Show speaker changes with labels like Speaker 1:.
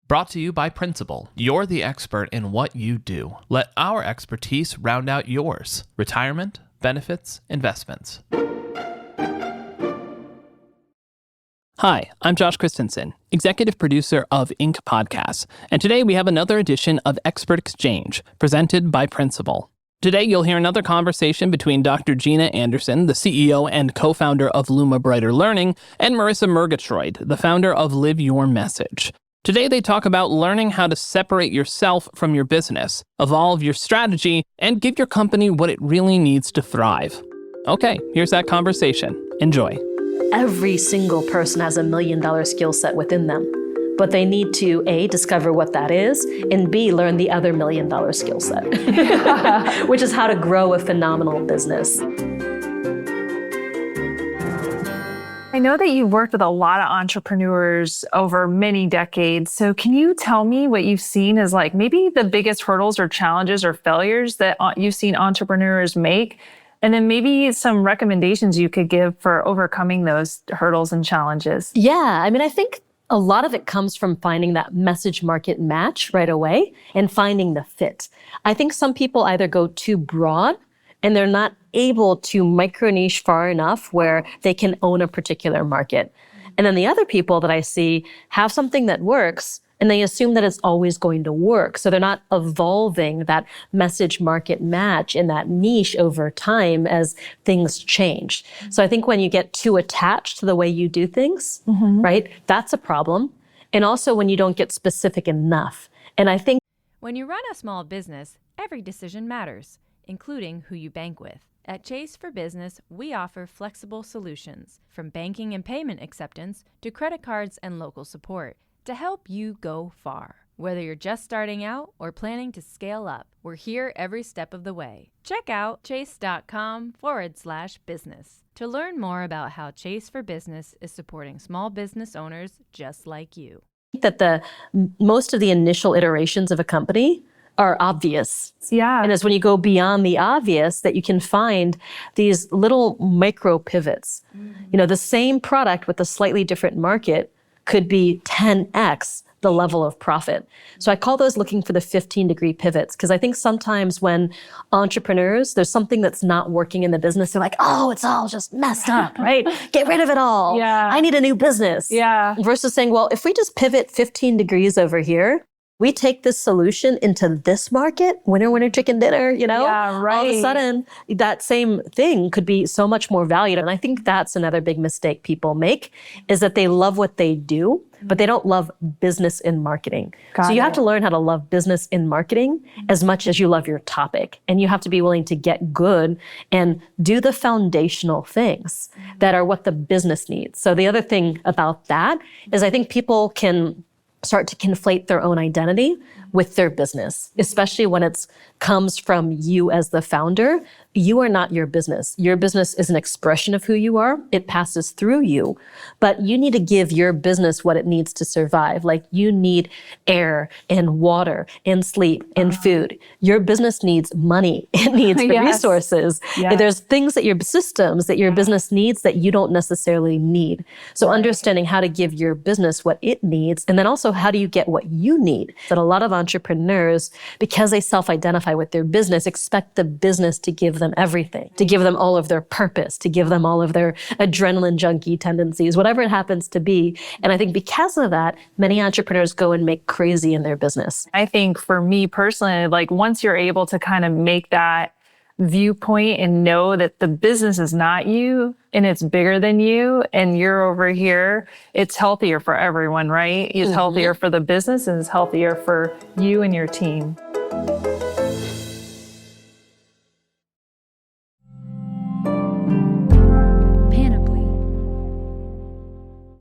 Speaker 1: Brought to you by Principal. You're the expert in what you do. Let our expertise round out yours. Retirement, benefits, investments. Hi, I'm Josh Christensen, executive producer of Inc. Podcasts, and today we have another edition of Expert Exchange, presented by Principal. Today you'll hear another conversation between Dr. Gina Anderson, the CEO and co-founder of Luma Brighter Learning, and Marisa Murgatroyd, the founder of Live Your Message. Today they talk about learning how to separate yourself from your business, evolve your strategy, and give your company what it really needs to thrive. Okay, here's that conversation. Enjoy.
Speaker 2: Every single person has $1 million skill set within them, but they need to A, discover what that is, and B, learn the other $1 million skill set, which is how to grow a phenomenal business.
Speaker 3: I know that you've worked with a lot of entrepreneurs over many decades. So can you tell me what you've seen as like maybe the biggest hurdles or challenges or failures that you've seen entrepreneurs make? And then maybe some recommendations you could give for overcoming those hurdles and challenges.
Speaker 2: Yeah, I think a lot of it comes from finding that message market match right away and finding the fit. I think some people either go too broad and they're not able to micro niche far enough where they can own a particular market. And then the other people that I see have something that works and they assume that it's always going to work. So they're not evolving that message market match in that niche over time as things change. So I think when you get too attached to the way you do things, right, that's a problem. And also when you don't get specific enough. And I think
Speaker 4: when you run a small business, every decision matters, including who you bank with. At Chase for Business, we offer flexible solutions, from banking and payment acceptance to credit cards and local support, to help you go far. Whether you're just starting out or planning to scale up, we're here every step of the way. Check out chase.com/business to learn more about how Chase for Business is supporting small business owners just like you.
Speaker 2: That most of the initial iterations of a company are obvious.
Speaker 3: Yeah.
Speaker 2: And it's when you go beyond the obvious that you can find these little micro pivots. You know, the same product with a slightly different market could be 10x the level of profit. So I call those looking for the 15-degree pivots, because I think sometimes when entrepreneurs, there's something that's not working in the business, they're like, oh, it's all just messed up, right? Get rid of it all.
Speaker 3: Yeah.
Speaker 2: I need a new business.
Speaker 3: Yeah.
Speaker 2: Versus saying, well, if we just pivot 15 degrees over here, we take this solution into this market, winner, winner, chicken dinner, you know?
Speaker 3: Yeah, right.
Speaker 2: All of a sudden, that same thing could be so much more valued. And I think that's another big mistake people make, is that they love what they do, but they don't love business in marketing. So you have to learn how to love business in marketing as much as you love your topic. And you have to be willing to get good and do the foundational things that are what the business needs. So the other thing about that is I think people can start to conflate their own identity with their business, especially when it comes from you as the founder. You are not your business. Your business is an expression of who you are. It passes through you, but you need to give your business what it needs to survive. Like you need air and water and sleep and food. Your business needs money. It needs the resources.
Speaker 3: Yes.
Speaker 2: There's things that your systems that your business needs that you don't necessarily need. So understanding how to give your business what it needs, and then also how do you get what you need? That a lot of entrepreneurs, because they self-identify with their business, expect the business to give them everything, to give them all of their purpose, to give them all of their adrenaline junkie tendencies, whatever it happens to be. And I think because of that, many entrepreneurs go and make crazy in their business.
Speaker 3: I think for me personally, like once you're able to kind of make that viewpoint and know that the business is not you and it's bigger than you and you're over here, it's healthier for everyone, right? It's healthier for the business and it's healthier for you and your team.